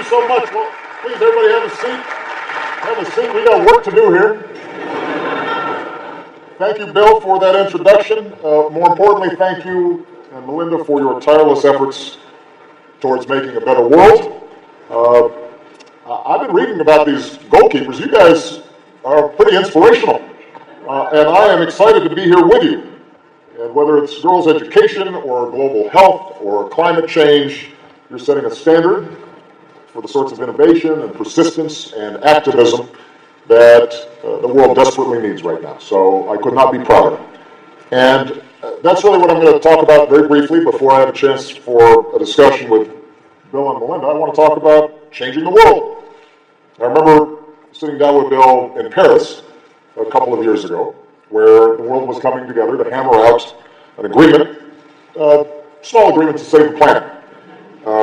so much. Well, please, everybody have a seat. Have a seat. We got work to do here. Thank you, Bill, for that introduction. More importantly, thank you, Melinda, for your tireless efforts towards making a better world. I've been reading about these goalkeepers. You guys are pretty inspirational, and I am excited to be here with you. And whether it's girls' education or global health or climate change, you're setting a standard for the sorts of innovation and persistence and activism that the world desperately needs right now. So I could not be prouder. And that's really what I'm going to talk about very briefly before I have a chance for a discussion with Bill and Melinda. I want to talk about changing the world. I remember sitting down with Bill in Paris a couple of years ago, where the world was coming together to hammer out an agreement, a small agreement to save the planet,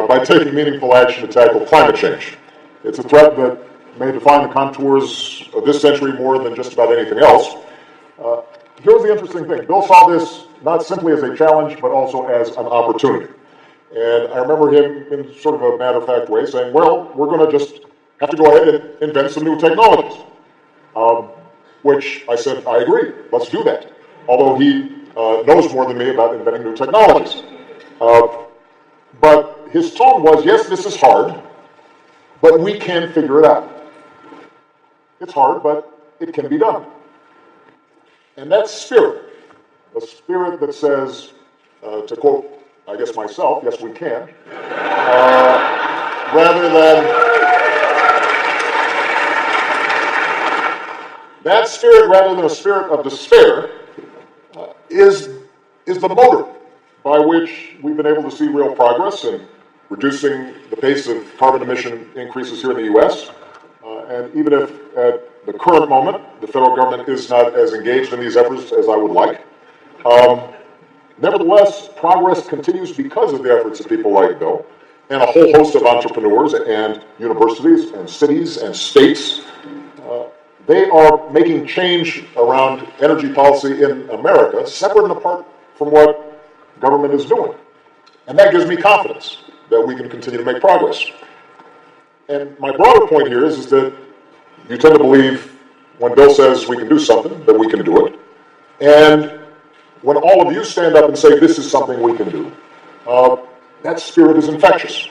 by taking meaningful action to tackle climate change. It's a threat that may define the contours of this century more than just about anything else. Here's the interesting thing. Bill saw this not simply as a challenge, but also as an opportunity. And I remember him in sort of a matter-of-fact way saying, well, we're going to just have to go ahead and invent some new technologies. Which I said, I agree, let's do that. Although he knows more than me about inventing new technologies. But his tone was, yes, this is hard, but we can figure it out. It's hard, but it can be done. And that spirit, a spirit that says, to quote, I guess myself, yes, we can, rather than... That spirit, rather than a spirit of despair, is the motor by which we've been able to see real progress in reducing the pace of carbon emission increases here in the U.S. And even if at the current moment the federal government is not as engaged in these efforts as I would like, nevertheless, progress continues because of the efforts of people like Bill and a whole host of entrepreneurs and universities and cities and states. They are making change around energy policy in America separate and apart from what government is doing. And that gives me confidence that we can continue to make progress. And my broader point here is that you tend to believe when Bill says we can do something, that we can do it. And when all of you stand up and say this is something we can do, that spirit is infectious.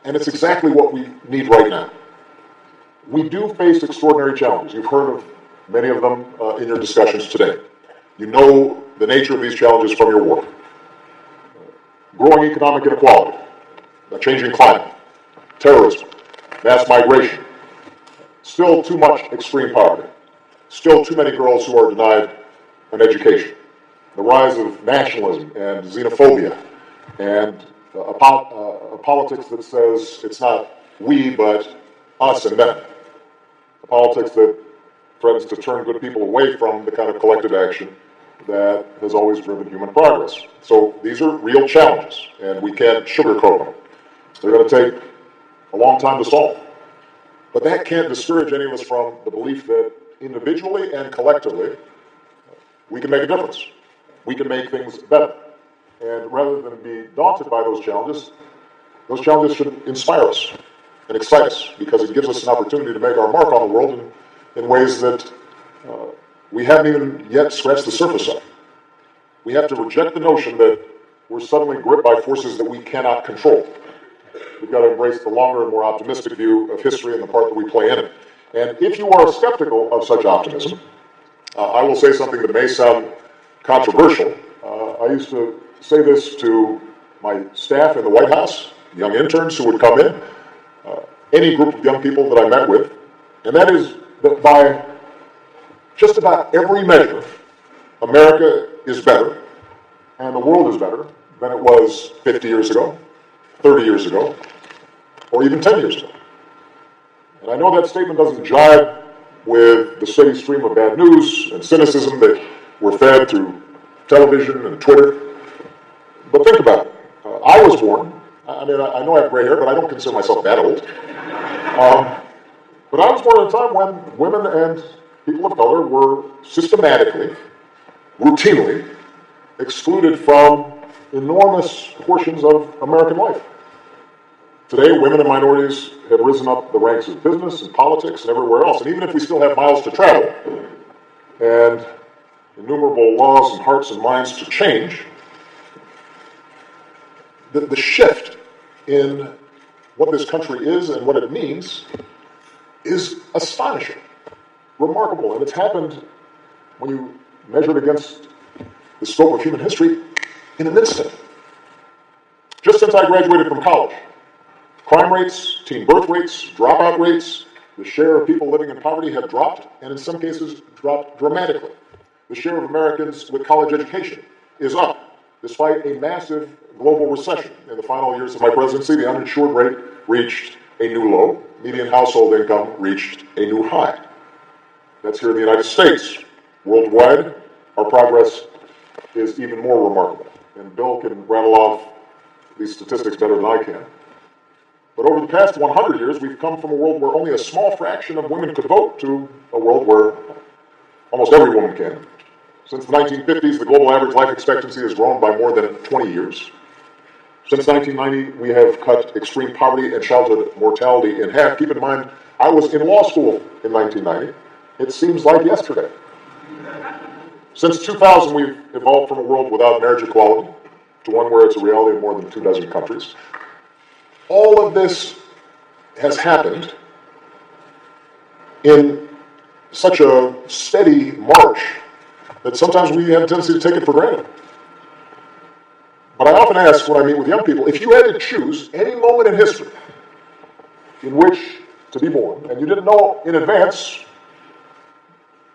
And it's exactly what we need right now. We do face extraordinary challenges. You've heard of many of them in your discussions today. You know the nature of these challenges from your work. Growing economic inequality, a changing climate, terrorism, mass migration, still too much extreme poverty, still too many girls who are denied an education, the rise of nationalism and xenophobia, and a politics that says it's not we, but us and them. A politics that threatens to turn good people away from the kind of collective action that has always driven human progress. So these are real challenges, and we can't sugarcoat them. They're going to take a long time to solve. But that can't discourage any of us from the belief that individually and collectively, we can make a difference. We can make things better. And rather than be daunted by those challenges should inspire us and excite us, because it gives us an opportunity to make our mark on the world in ways that we haven't even yet scratched the surface of. We have to reject the notion that we're suddenly gripped by forces that we cannot control. We've got to embrace the longer and more optimistic view of history and the part that we play in it. And if you are skeptical of such optimism, I will say something that may sound controversial. I used to say this to my staff in the White House, young interns who would come in, any group of young people that I met with, and that is that by just about every measure, America is better, and the world is better than it was 50 years ago, 30 years ago, or even 10 years ago. And I know that statement doesn't jive with the steady stream of bad news and cynicism that we're fed through television and Twitter. But think about it. I was born, I know I have gray hair, but I don't consider myself that old. But I was born at a time when women and people of color were systematically, routinely excluded from enormous portions of American life. Today, women and minorities have risen up the ranks of business and politics and everywhere else. And even if we still have miles to travel and innumerable laws and hearts and minds to change, the shift in what this country is and what it means is astonishing, remarkable, and it's happened when you measure it against the scope of human history in an instant. Just since I graduated from college, crime rates, teen birth rates, dropout rates, the share of people living in poverty have dropped, and in some cases dropped dramatically. The share of Americans with college education is up, despite a massive global recession. In the final years of my presidency, the uninsured rate reached a new low. Median household income reached a new high. That's here in the United States. Worldwide, our progress is even more remarkable. And Bill can rattle off these statistics better than I can. But over the past 100 years, we've come from a world where only a small fraction of women could vote to a world where almost every woman can. Since the 1950s, the global average life expectancy has grown by more than 20 years. Since 1990, we have cut extreme poverty and childhood mortality in half. Keep in mind, I was in law school in 1990. It seems like yesterday. Since 2000, we've evolved from a world without marriage equality to one where it's a reality in more than 24 countries. All of this has happened in such a steady march that sometimes we have a tendency to take it for granted. But I often ask when I meet with young people, if you had to choose any moment in history in which to be born, and you didn't know in advance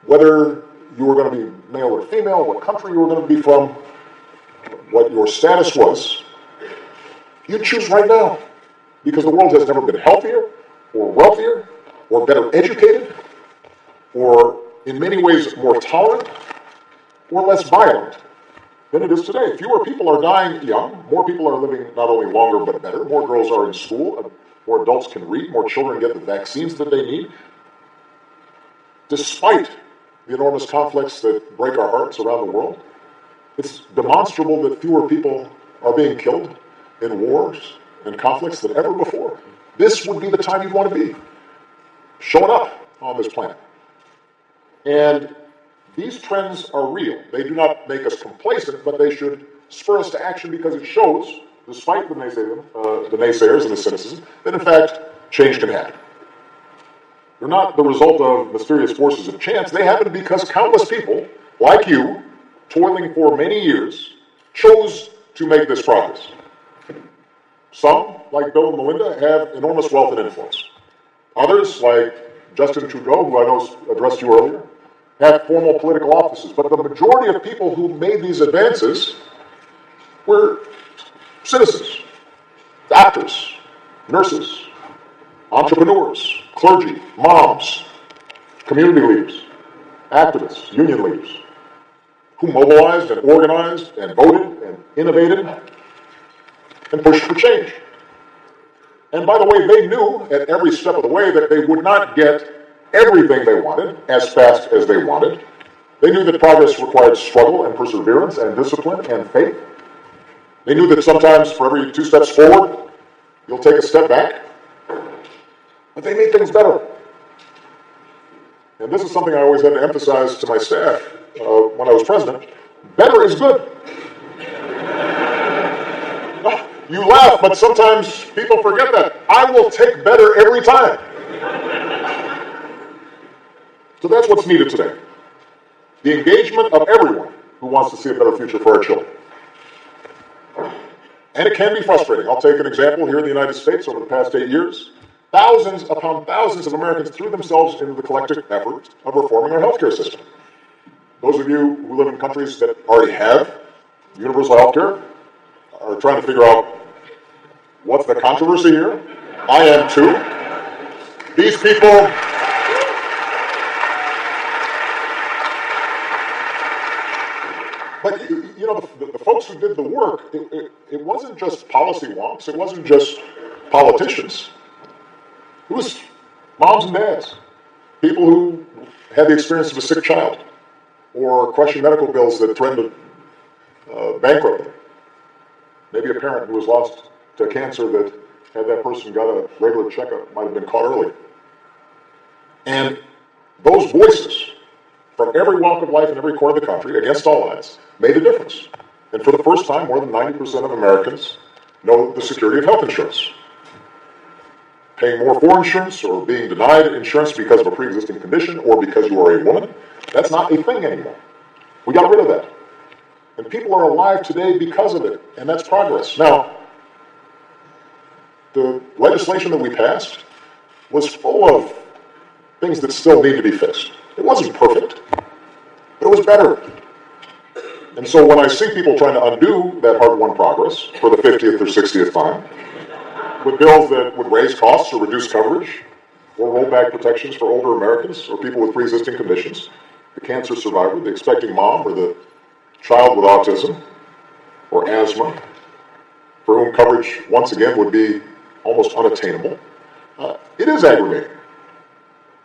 whether you were going to be male or female, what country you were going to be from, what your status was, you'd choose right now. Because the world has never been healthier, or wealthier, or better educated, or in many ways more tolerant, or less violent than it is today. Fewer people are dying young. More people are living not only longer but better. More girls are in school. More adults can read. More children get the vaccines that they need. Despite the enormous conflicts that break our hearts around the world, it's demonstrable that fewer people are being killed in wars and conflicts than ever before. This would be the time you'd want to be, showing up on this planet. And these trends are real. They do not make us complacent, but they should spur us to action because it shows, despite the naysayers and the cynicism, that in fact, change can happen. They're not the result of mysterious forces of chance. They happen because countless people, like you, toiling for many years, chose to make this progress. Some, like Bill and Melinda, have enormous wealth and influence. Others, like Justin Trudeau, who I know addressed you earlier, have formal political offices. But the majority of people who made these advances were citizens, doctors, nurses, entrepreneurs, clergy, moms, community leaders, activists, union leaders, who mobilized and organized and voted and innovated and pushed for change. And by the way, they knew at every step of the way that they would not get everything they wanted as fast as they wanted. They knew that progress required struggle and perseverance and discipline and faith. They knew that sometimes for every 2 steps forward, you'll take a step back. But they made things better. And this is something I always had to emphasize to my staff when I was president. Better is good. You laugh, but sometimes people forget that. I will take better every time. So that's what's needed today. The engagement of everyone who wants to see a better future for our children. And it can be frustrating. I'll take an example here in the United States over the past 8 years. Thousands upon thousands of Americans threw themselves into the collective effort of reforming our healthcare system. Those of you who live in countries that already have universal healthcare are trying to figure out what's the controversy here. I am too. These people but you know, the folks who did the work, it wasn't just policy wonks, it wasn't just politicians. It was moms and dads, people who had the experience of a sick child, or crushing medical bills that threatened to bankrupt them. Maybe a parent who was lost to cancer that had that person got a regular checkup, might have been caught early. And those voices from every walk of life in every corner of the country, against all odds, made a difference. And for the first time, more than 90% of Americans know the security of health insurance. Paying more for insurance or being denied insurance because of a pre-existing condition or because you are a woman, that's not a thing anymore. We got rid of that. And people are alive today because of it, and that's progress. Now, the legislation that we passed was full of things that still need to be fixed. It wasn't perfect, but it was better. And so when I see people trying to undo that hard-won progress for the 50th or 60th time, with bills that would raise costs or reduce coverage, or roll back protections for older Americans or people with pre-existing conditions, the cancer survivor, the expecting mom, or the child with autism or asthma, for whom coverage, once again, would be almost unattainable, it is aggravating.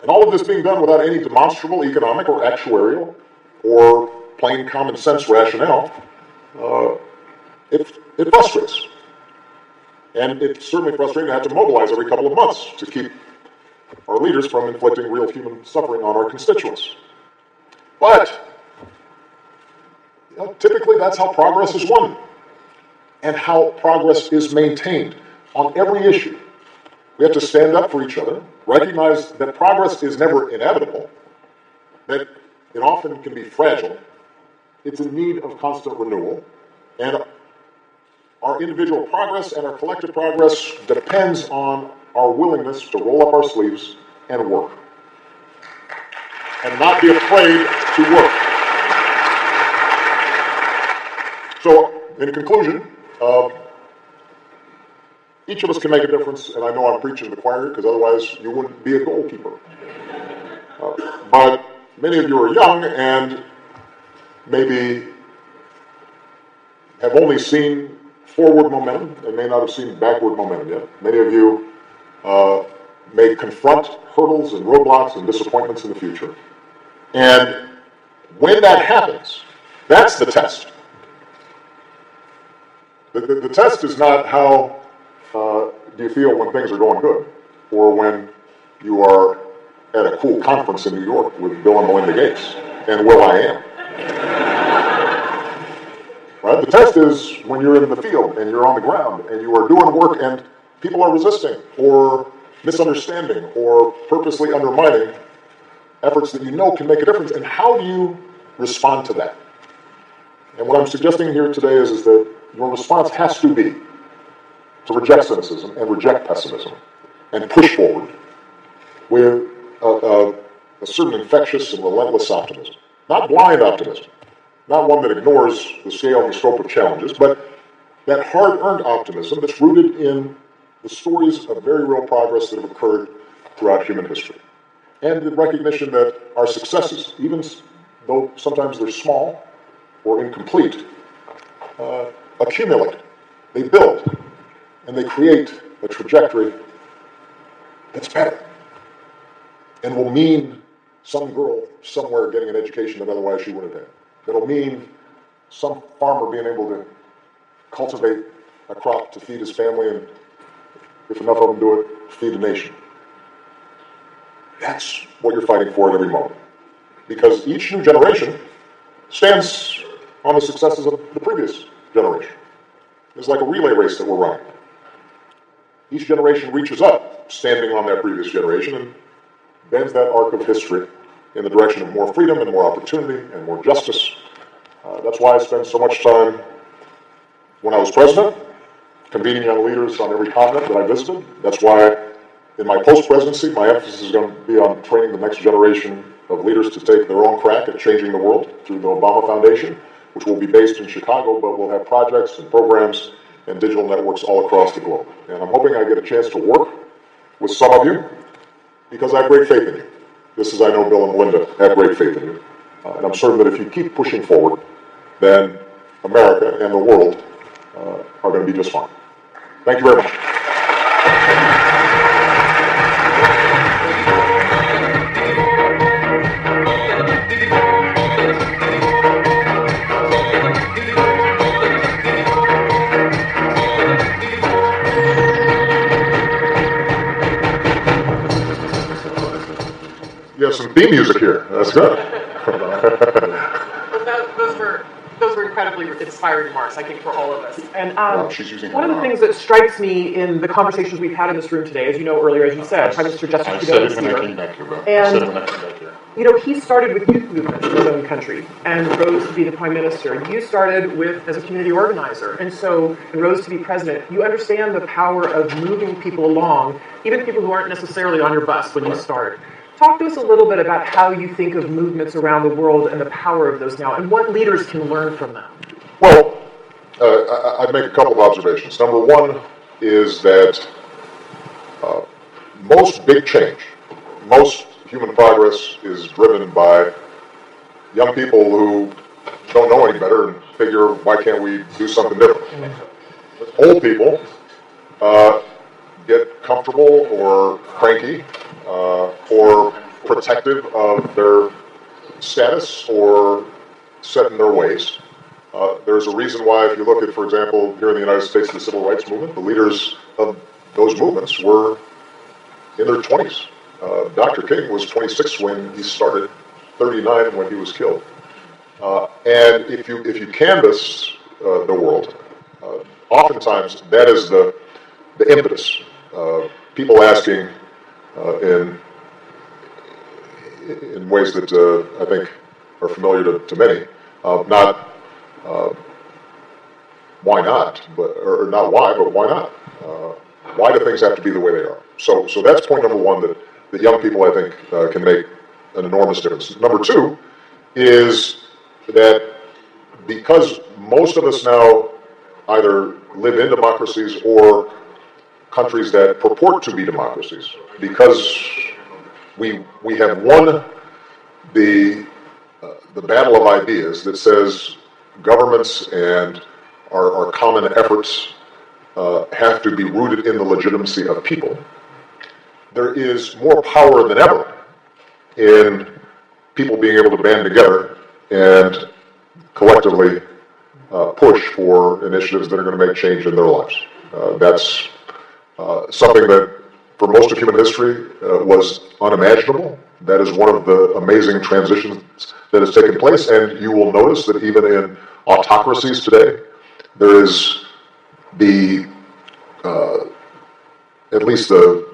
And all of this being done without any demonstrable economic or actuarial or plain common sense rationale, it frustrates. And it's certainly frustrating to have to mobilize every couple of months to keep our leaders from inflicting real human suffering on our constituents. But typically that's how progress is won and how progress is maintained on every issue. We have to stand up for each other, recognize that progress is never inevitable, that it often can be fragile, it's in need of constant renewal, and our individual progress and our collective progress depends on our willingness to roll up our sleeves and work. And not be afraid to work. So, in conclusion, each of us can make a difference, and I know I'm preaching to the choir because otherwise you wouldn't be a goalkeeper. But many of you are young and maybe have only seen forward momentum and may not have seen backward momentum yet. Many of you may confront hurdles and roadblocks and disappointments in the future. And when that happens, that's the test. The test is not how do you feel when things are going good, or when you are at a cool conference in New York with Bill and Melinda Gates, and Will I Am. Right? The test is when you're in the field and you're on the ground and you are doing work and people are resisting or misunderstanding or purposely undermining efforts that you know can make a difference. And how do you respond to that? And what I'm suggesting here today is that your response has to be to reject cynicism and reject pessimism and push forward with a certain infectious and relentless optimism. Not blind optimism, not one that ignores the scale and scope of challenges, but that hard-earned optimism that's rooted in the stories of very real progress that have occurred throughout human history. And the recognition that our successes, even though sometimes they're small or incomplete, accumulate, they build, and they create a trajectory that's better and will mean some girl somewhere getting an education that otherwise she wouldn't have had. It'll mean some farmer being able to cultivate a crop to feed his family and, if enough of them do it, feed the nation. That's what you're fighting for at every moment. Because each new generation stands on the successes of the previous generation. It's like a relay race that we're running. Each generation reaches up, standing on that previous generation, and bends that arc of history in the direction of more freedom and more opportunity and more justice. That's why I spent so much time, when I was president, convening young leaders on every continent that I visited. That's why in my post-presidency, my emphasis is going to be on training the next generation of leaders to take their own crack at changing the world through the Obama Foundation, which will be based in Chicago, but will have projects and programs and digital networks all across the globe. And I'm hoping I get a chance to work with some of you because I have great faith in you. Just as I know Bill and Melinda have great faith in you. And I'm certain that if you keep pushing forward, then America and the world are going to be just fine. Thank you very much. have some theme music here. That's good. Those were incredibly inspiring remarks, I think, for all of us. And She's using one of the things that strikes me in the conversations we've had in this room today, as you know earlier, as you said, Prime Minister Justin Trudeau is here. And he started with youth movements in his own country and rose to be the Prime Minister. You started as a community organizer, and rose to be president. You understand the power of moving people along, even people who aren't necessarily on your bus when you start. Talk to us a little bit about how you think of movements around the world and the power of those now, and what leaders can learn from them. Well, I'd make a couple of observations. Number one is that most big change, most human progress is driven by young people who don't know any better and figure, why can't we do something different? Old people get comfortable or cranky or protective of their status or set in their ways. There's a reason why, if you look at, for example, here in the United States, the Civil Rights Movement, the leaders of those movements were in their 20s. Dr. King was 26 when he started, 39 when he was killed. And if you canvass the world, oftentimes that is the impetus. People asking in ways that I think are familiar to many, not why not, or not why, but why not? Why do things have to be the way they are? So that's point number one, that young people, I think, can make an enormous difference. Number two is that because most of us now either live in democracies or countries that purport to be democracies, because we have won the battle of ideas that says governments and our common efforts have to be rooted in the legitimacy of people. There is more power than ever in people being able to band together and collectively push for initiatives that are going to make change in their lives. That's something that, for most of human history, was unimaginable. That is one of the amazing transitions that has taken place, and you will notice that even in autocracies today, there is at least the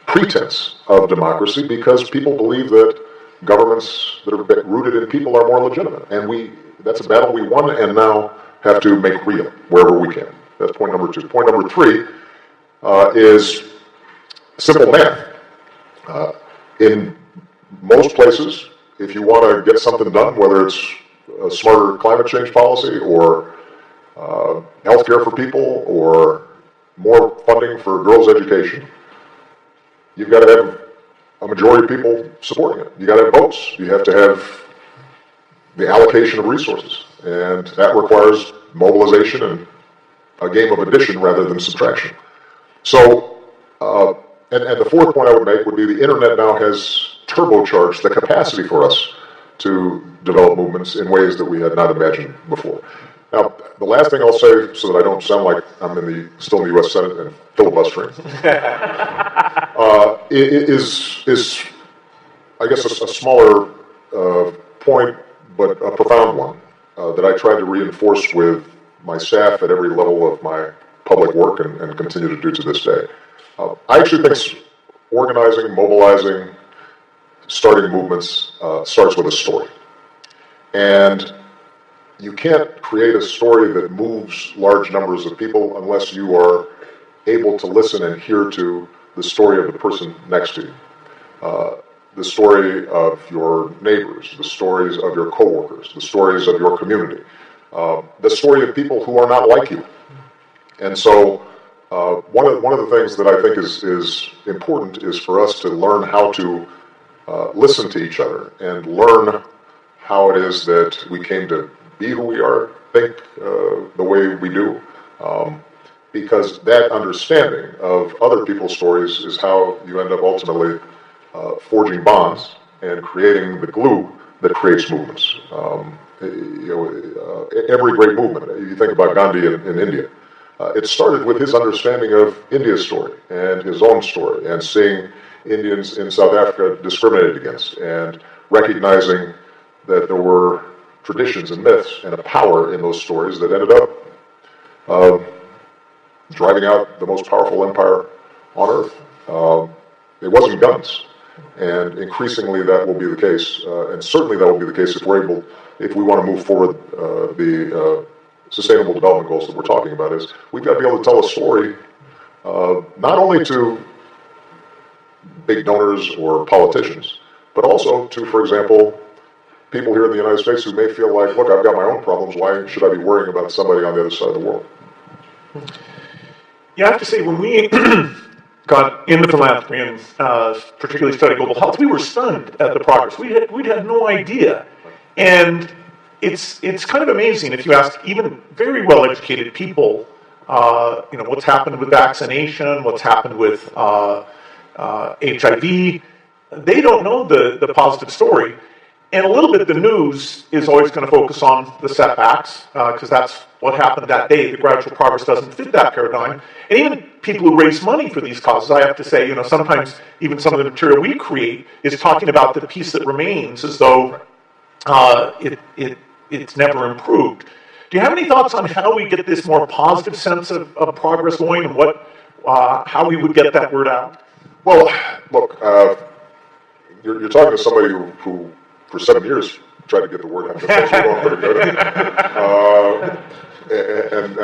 pretense of democracy, because people believe that governments that are rooted in people are more legitimate. And that's a battle we won and now have to make real wherever we can. That's point number two. Point number three is simple math. In most places, if you want to get something done, whether it's a smarter climate change policy or health care for people or more funding for girls' education, you've got to have a majority of people supporting it. You got to have votes. You have to have the allocation of resources, and that requires mobilization and a game of addition rather than subtraction. So, and the fourth point I would make would be the internet now has turbocharged the capacity for us to develop movements in ways that we had not imagined before. Now, the last thing I'll say, so that I don't sound like I'm still in the U.S. Senate and filibustering, is I guess a smaller point, but a profound one that I try to reinforce with my staff at every level of my public work and continue to do to this day. I actually think organizing, mobilizing, starting movements starts with a story. And you can't create a story that moves large numbers of people unless you are able to listen and hear to the story of the person next to you, the story of your neighbors, the stories of your coworkers, the stories of your community, the story of people who are not like you. And so one of the things that I think is important is for us to learn how to listen to each other and learn how it is that we came to be who we are, think the way we do, because that understanding of other people's stories is how you end up ultimately forging bonds and creating the glue that creates movements. Every great movement, you think about Gandhi in India, it started with his understanding of India's story and his own story, and seeing Indians in South Africa discriminated against, and recognizing that there were traditions and myths and a power in those stories that ended up driving out the most powerful empire on earth. It wasn't guns, and increasingly that will be the case, and certainly that will be the case if we want to move forward the sustainable development goals that we're talking about. Is we've got to be able to tell a story not only to big donors or politicians, but also to, for example, people here in the United States who may feel like, look, I've got my own problems. Why should I be worrying about somebody on the other side of the world? Yeah, I have to say, when we got into philanthropy and particularly studied global health, we were stunned at the progress. We'd had no idea. And it's kind of amazing if you ask even very well-educated people, what's happened with vaccination, what's happened with HIV. They don't know the positive story. And a little bit the news is always going to focus on the setbacks, because that's what happened that day. The gradual progress doesn't fit that paradigm. And even people who raise money for these causes, I have to say, sometimes even some of the material we create is talking about the piece that remains as though it's never improved. Do you have any thoughts on how we get this more positive sense of progress going, and how we would get that word out? Well, look, you're talking to somebody who for 7 years tried to get the word out. Things were going pretty good.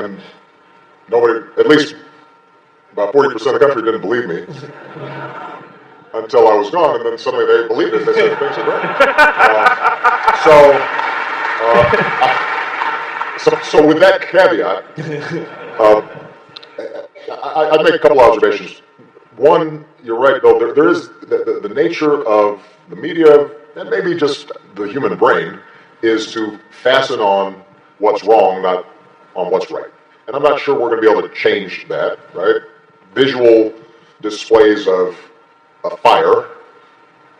And nobody, at least about 40% of the country, didn't believe me until I was gone, and then suddenly they believed it. They said things are great. So with that caveat, I'd make a couple observations. One, you're right, though, there is the nature of the media, and maybe just the human brain, is to fasten on what's wrong, not on what's right. And I'm not sure we're going to be able to change that, right? Visual displays of a fire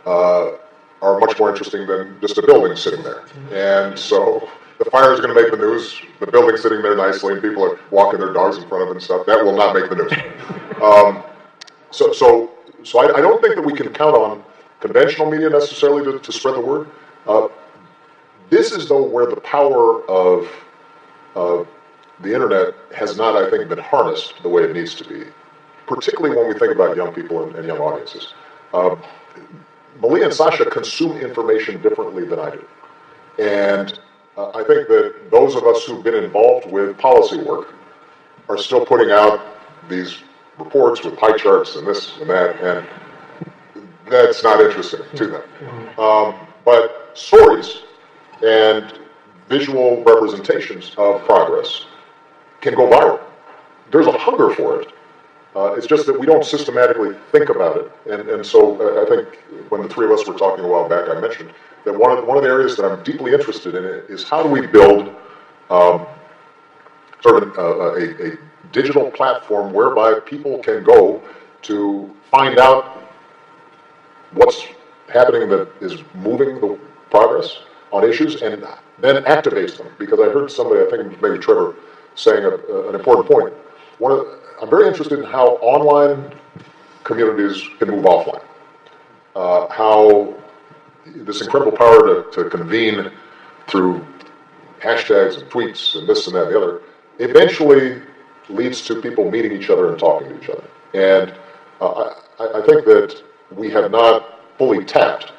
are much more interesting than just a building sitting there. And so the fire is going to make the news, the building sitting there nicely, and people are walking their dogs in front of it and stuff. That will not make the news. So I don't think that we can count on conventional media necessarily to spread the word. This is, though, where the power of the internet has not, I think, been harnessed the way it needs to be, particularly when we think about young people and young audiences. Malia and Sasha consume information differently than I do. And I think that those of us who've been involved with policy work are still putting out these reports with pie charts and this and that, and that's not interesting to them. But stories and visual representations of progress can go viral. There's a hunger for it. It's just that we don't systematically think about it. And so I think when the three of us were talking a while back, I mentioned that one of the areas that I'm deeply interested in is how do we build sort of a digital platform whereby people can go to find out what's happening that is moving the progress on issues and then activates them. Because I heard somebody, I think maybe Trevor, saying an important point. I'm very interested in how online communities can move offline. How this incredible power to convene through hashtags and tweets and this and that and the other eventually leads to people meeting each other and talking to each other. And I think that we have not fully tapped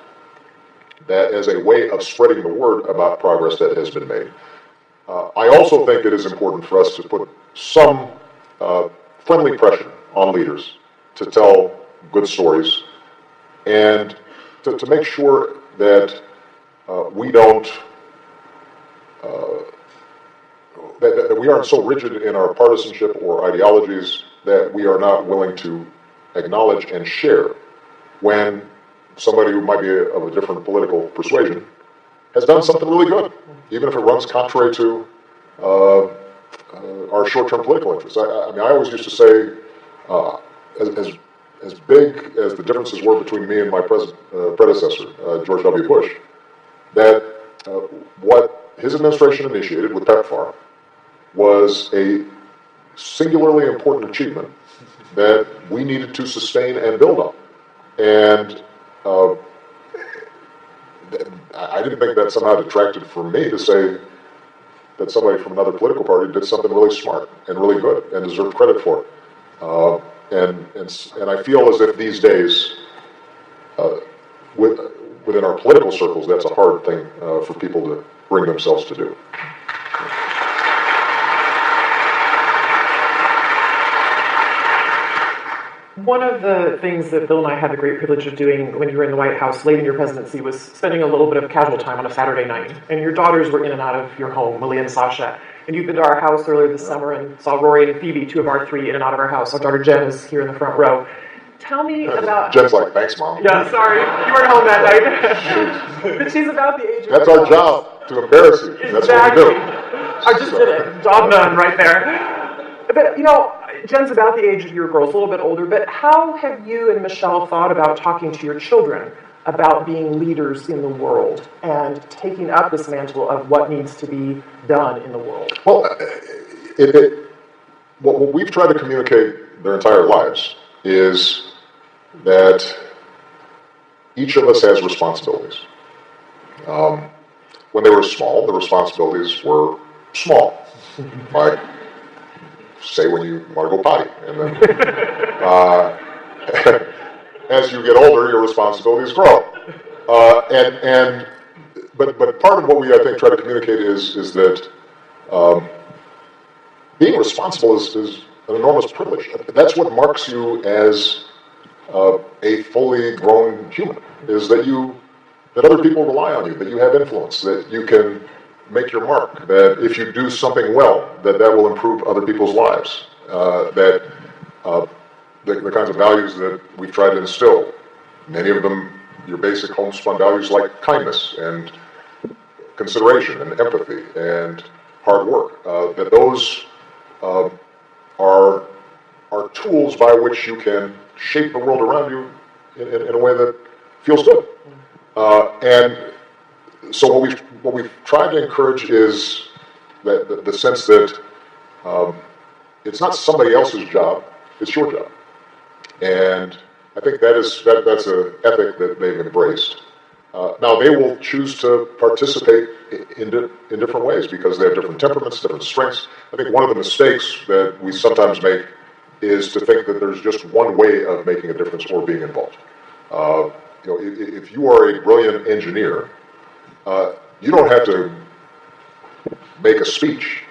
that as a way of spreading the word about progress that has been made. I also think it is important for us to put some friendly pressure on leaders to tell good stories and to make sure that we don't that we aren't so rigid in our partisanship or ideologies that we are not willing to acknowledge and share when somebody who might be of a different political persuasion has done something really good, even if it runs contrary to our short-term political interests. I mean, I always used to say, as big as the differences were between me and my predecessor, George W. Bush, that what his administration initiated with PEPFAR was a singularly important achievement that we needed to sustain and build on. And I didn't think that somehow detracted from me to say that somebody from another political party did something really smart and really good and deserved credit for it. And I feel as if these days, within our political circles, that's a hard thing for people to bring themselves to do. One of the things that Bill and I had the great privilege of doing when you were in the White House late in your presidency was spending a little bit of casual time on a Saturday night. And your daughters were in and out of your home, Malia and Sasha. And you've been to our house earlier this summer and saw Rory and Phoebe, two of our three, in and out of our house. Our daughter Jen is here in the front row. Tell me about... Jen's like, thanks, Mom. Yeah, sorry. You weren't home that night. But she's about the age of... That's our job, to embarrass you. That's Exactly. what we do. I just did it. Job done right there. But, you know, Jen's about the age of your girls, a little bit older, but how have you and Michelle thought about talking to your children about being leaders in the world and taking up this mantle of what needs to be done in the world? Well, what we've tried to communicate their entire lives is that each of us has responsibilities. When they were small, the responsibilities were small. Like, say when you want to go potty. And then as you get older, your responsibilities grow. But part of what we, I think, try to communicate is that being responsible is an enormous privilege. That's what marks you as a fully grown human, is that other people rely on you, that you have influence, that you can make your mark, that if you do something well, that will improve other people's lives, that the kinds of values that we've tried to instill, many of them your basic homespun values like kindness and consideration and empathy and hard work, that those are tools by which you can shape the world around you in a way that feels good. And so what we've tried to encourage is that the sense that it's not somebody else's job, it's your job. And I think that's an ethic that they've embraced. Now they will choose to participate in different ways because they have different temperaments, different strengths. I think one of the mistakes that we sometimes make is to think that there's just one way of making a difference or being involved. If you are a brilliant engineer, you don't have to make a speech.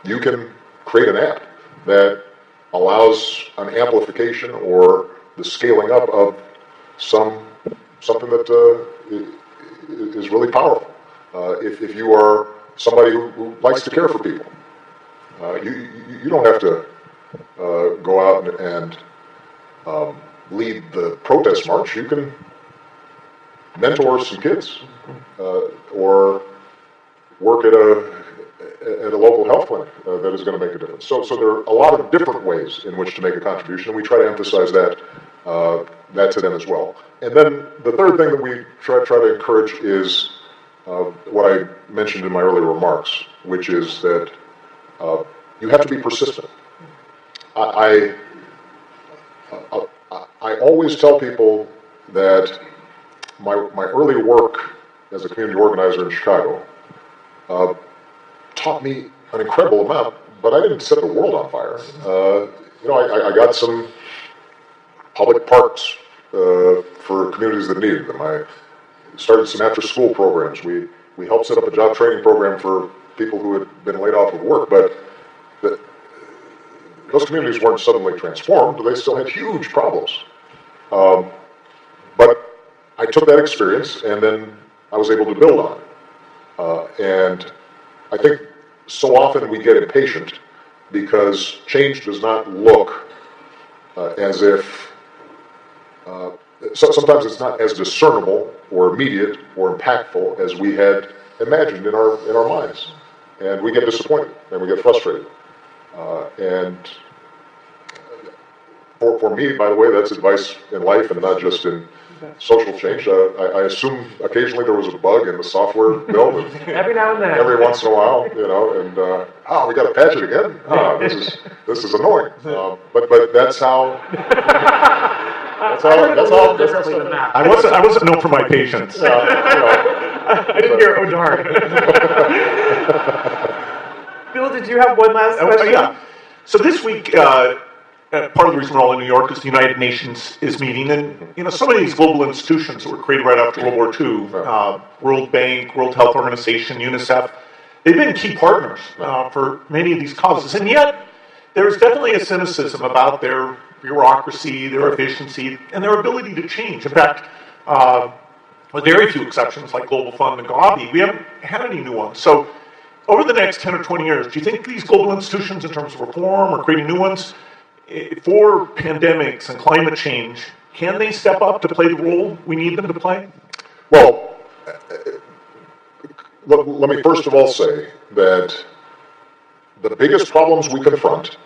You can create an app that allows an amplification or the scaling up of something that is really powerful. If you are somebody who likes to care for people, you don't have to go out and lead the protest march. You can mentor some kids or work at a local health clinic that is going to make a difference. So there are a lot of different ways in which to make a contribution, and we try to emphasize that to them as well. And then the third thing that we try to encourage is what I mentioned in my earlier remarks, which is that you have to be persistent. I always tell people that my early work as a community organizer in Chicago taught me an incredible amount, but I didn't set the world on fire. I got some public parks for communities that needed them. I started some after-school programs. We helped set up a job training program for people who had been laid off of work, but those communities weren't suddenly transformed. They still had huge problems. But I took that experience and then I was able to build on it. And I think so often we get impatient because change does not look as if, sometimes it's not as discernible or immediate or impactful as we had imagined in our minds. And we get disappointed and we get frustrated. And for me, by the way, that's advice in life and not just in social change. I assume occasionally there was a bug in the software build. Every now and then. Every once in a while, and we got to patch it again. This is annoying. But that's how That's I heard it a that's little all. That's differently all. than that. I wasn't known for my patience. I didn't hear, oh darn. Bill, did you have one last question? Yeah. So this week, part of the reason we're all in New York is the United Nations is meeting, and some of these global institutions that were created right after World War II, World Bank, World Health Organization, UNICEF, they've been key partners for many of these causes, and yet there's definitely a cynicism about their bureaucracy, their efficiency, and their ability to change. In fact, with very few exceptions like Global Fund and Gavi, we haven't had any new ones. So over the next 10 or 20 years, do you think these global institutions, in terms of reform or creating new ones, for pandemics and climate change, can they step up to play the role we need them to play? Well, let me first of all say that the biggest problems we confront,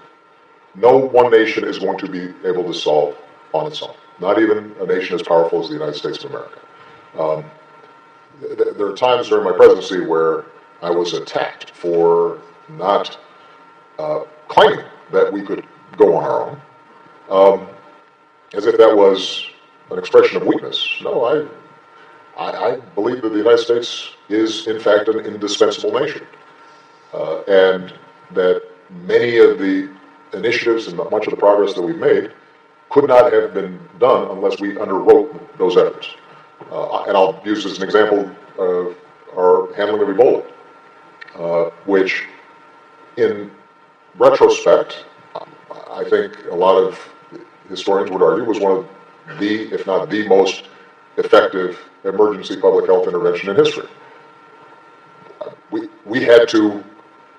no one nation is going to be able to solve on its own. Not even a nation as powerful as the United States of America. There are times during my presidency where I was attacked for not claiming that we could go on our own, as if that was an expression of weakness. No, I believe that the United States is, in fact, an indispensable nation, and that many of the initiatives and much of the progress that we've made could not have been done unless we underwrote those efforts. And I'll use as an example our handling of Ebola, which, in retrospect, I think a lot of historians would argue was one of the, if not the most effective emergency public health intervention in history. We had to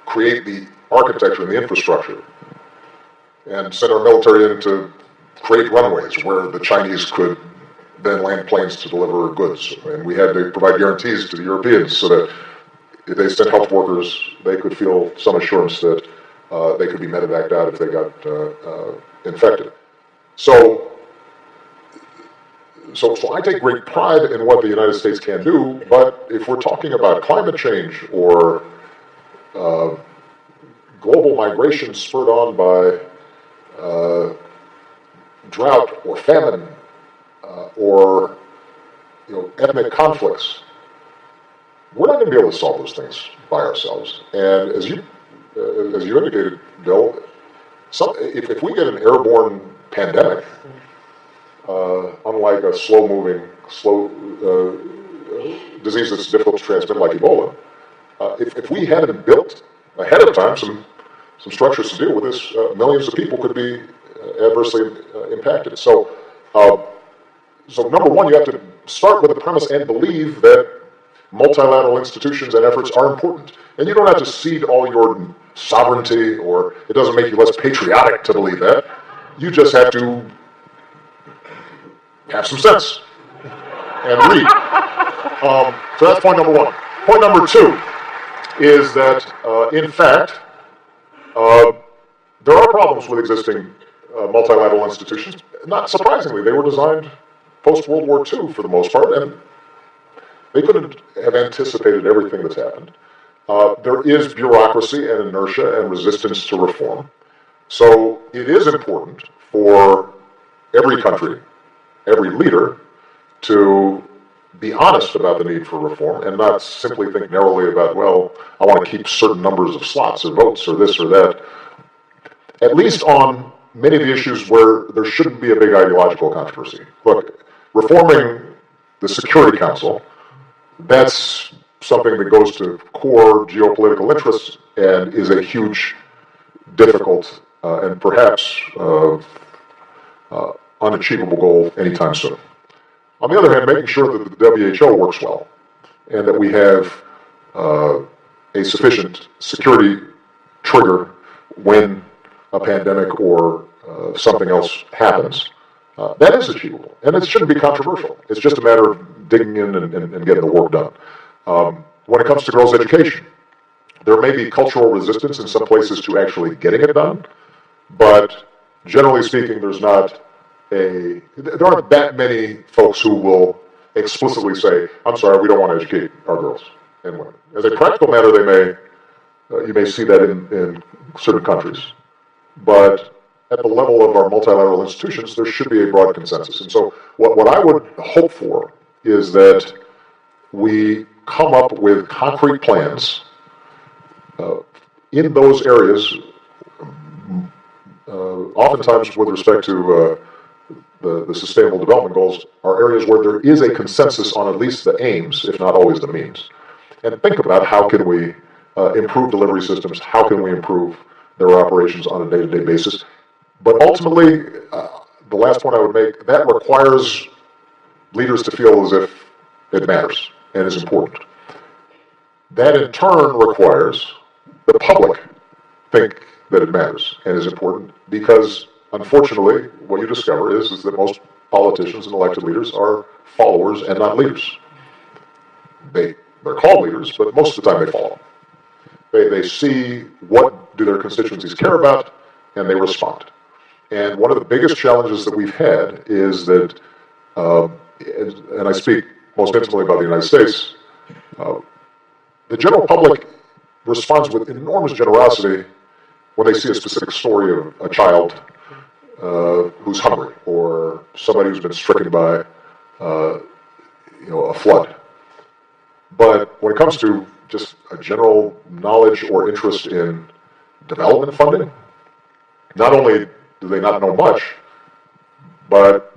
create the architecture and the infrastructure and send our military in to create runways where the Chinese could then land planes to deliver goods. And we had to provide guarantees to the Europeans so that if they sent health workers, they could feel some assurance that they could be medevaced out if they got infected. So I take great pride in what the United States can do, but if we're talking about climate change or global migration spurred on by drought or famine or ethnic conflicts, we're not going to be able to solve those things by ourselves. And as you indicated, Bill, if we get an airborne pandemic, unlike a slow disease that's difficult to transmit like Ebola, if we hadn't built ahead of time some structures to deal with this, millions of people could be adversely impacted. So number one, you have to start with the premise and believe that multilateral institutions and efforts are important. And you don't have to cede all your sovereignty, or it doesn't make you less patriotic to believe that. You just have to have some sense and read. So that's point number one. Point number two is that, in fact, there are problems with existing multilateral institutions. Not surprisingly, they were designed post-World War II for the most part, and they couldn't have anticipated everything that's happened. There is bureaucracy and inertia and resistance to reform. So it is important for every country, every leader, to be honest about the need for reform and not simply think narrowly about, well, I want to keep certain numbers of slots or votes or this or that. At least on many of the issues where there shouldn't be a big ideological controversy. Look, reforming the Security Council, that's something that goes to core geopolitical interests and is a huge, difficult, and perhaps unachievable goal anytime soon. On the other hand, making sure that the WHO works well and that we have a sufficient security trigger when a pandemic or something else happens, that is achievable. And it shouldn't be controversial. It's just a matter of digging in and getting the work done. When it comes to girls' education, there may be cultural resistance in some places to actually getting it done, but generally speaking, there aren't that many folks who will explicitly say, I'm sorry, we don't want to educate our girls and women. As a practical matter, you may see that in certain countries. But at the level of our multilateral institutions, there should be a broad consensus. And so what I would hope for is that we come up with concrete plans in those areas, oftentimes with respect to the Sustainable Development Goals, are areas where there is a consensus on at least the aims, if not always the means. And think about how can we improve delivery systems, how can we improve their operations on a day-to-day basis. But ultimately, the last point I would make, that requires leaders to feel as if it matters and is important. That in turn requires the public think that it matters and is important, because unfortunately what you discover is that most politicians and elected leaders are followers and not leaders. They're called leaders, but most of the time they follow. They see what do their constituencies care about, and they respond. And one of the biggest challenges that we've had is that, and I speak most intimately about the United States, the general public responds with enormous generosity when they see a specific story of a child who's hungry, or somebody who's been stricken by a flood. But when it comes to just a general knowledge or interest in development funding, not only do they not know much, but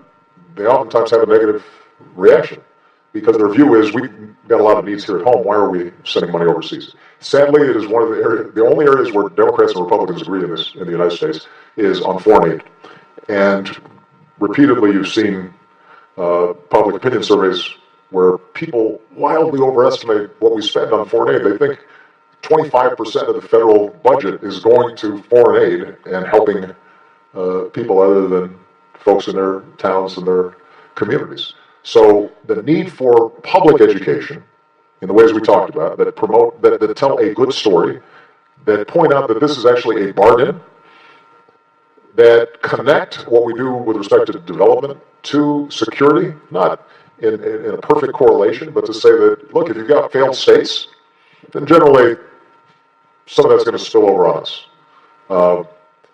they oftentimes have a negative reaction, because their view is, we've got a lot of needs here at home, why are we sending money overseas? Sadly, it is one of the only areas where Democrats and Republicans agree in the United States is on foreign aid. And repeatedly you've seen public opinion surveys where people wildly overestimate what we spend on foreign aid. They think 25% of the federal budget is going to foreign aid and helping people other than folks in their towns and their communities. So the need for public education, in the ways we talked about, that promote, that tell a good story, that point out that this is actually a bargain, that connect what we do with respect to development to security, not in a perfect correlation, but to say that, look, if you've got failed states, then generally some of that's going to spill over on us.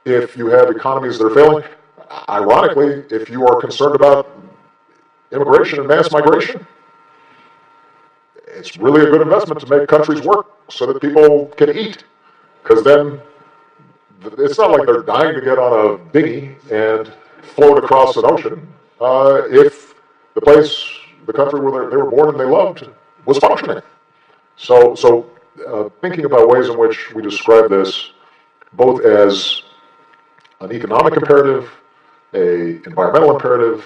If you have economies that are failing, ironically, if you are concerned about immigration and mass migration, it's really a good investment to make countries work so that people can eat, because then it's not like they're dying to get on a dinghy and float across an ocean if the country where they were born and they loved was functioning. So thinking about ways in which we describe this both as an economic imperative, an environmental imperative,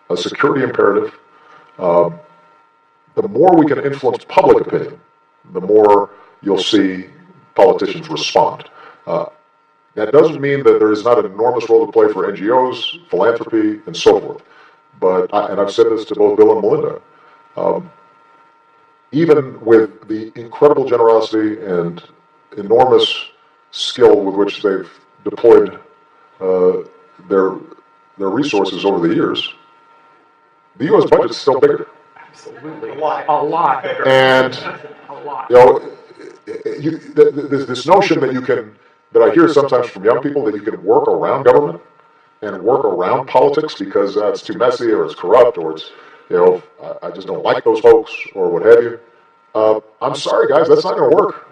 a security imperative, the more we can influence public opinion, the more you'll see politicians respond. That doesn't mean that there is not an enormous role to play for NGOs, philanthropy, and so forth. But, and I've said this to both Bill and Melinda, even with the incredible generosity and enormous skill with which they've deployed their resources over the years, the U.S. budget is still bigger. Absolutely. A lot bigger. And, a lot. This notion that I hear sometimes from young people, that you can work around government and work around politics because it's too messy, or it's corrupt, or it's, I just don't like those folks, or what have you. I'm sorry, guys, that's not going to work.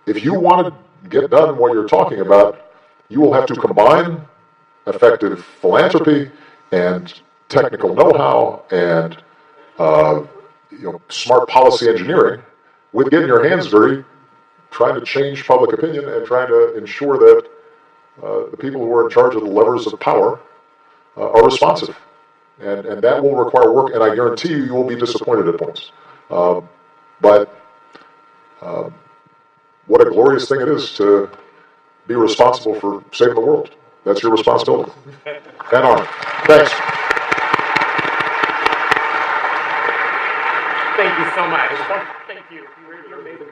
If you want to get done what you're talking about, you will have to combine effective philanthropy and technical know-how and smart policy engineering with getting your hands dirty, trying to change public opinion and trying to ensure that the people who are in charge of the levers of power are responsive. And that will require work, and I guarantee you will be disappointed at points. But what a glorious thing it is to be responsible for saving the world. That's your responsibility. And honor. Thanks. Thank you so much. Thank you. You're amazing.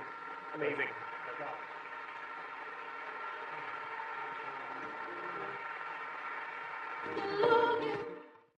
Amazing.